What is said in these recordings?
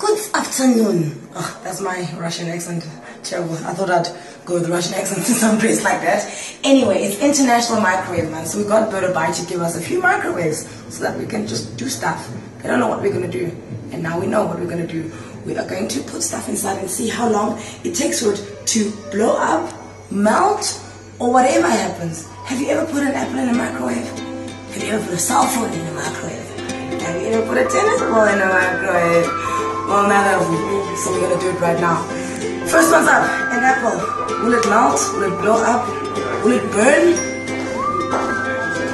Good afternoon. Oh, that's my Russian accent. Terrible. I thought I'd go with the Russian accent to some place like that. Anyway, it's International Microwave Month, so we got Bird Bite to give us a few microwaves so that we can just do stuff. They don't know what we're going to do, and now we know what we're going to do. We are going to put stuff inside and see how long it takes for it to blow up, melt, or whatever happens. Have you ever put an apple in a microwave? Have you ever put a cell phone in a microwave? Have you ever put a tennis ball in a microwave? Well, neither have we, so we're going to do it right now. First one's up, an apple. Will it melt? Will it blow up? Will it burn?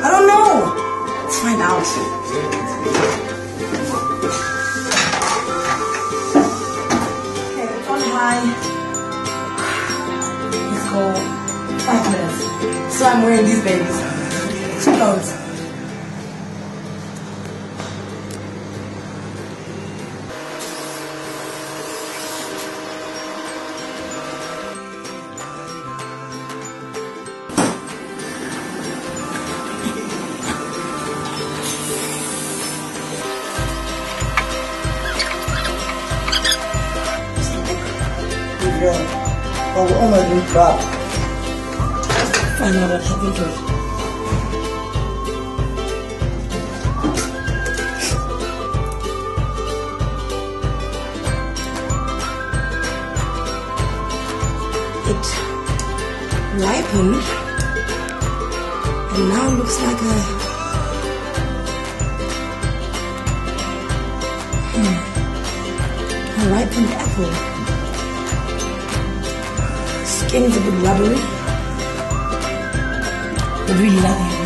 I don't know. Let's find out. Okay, it's on high. Let's go 5 minutes. So I'm wearing these babies. Clothes. Oh, we almost moved up. Find out what happened to it. It ripened and now it looks like a ripened apple. Skin is a bit rubbery, but really lovely.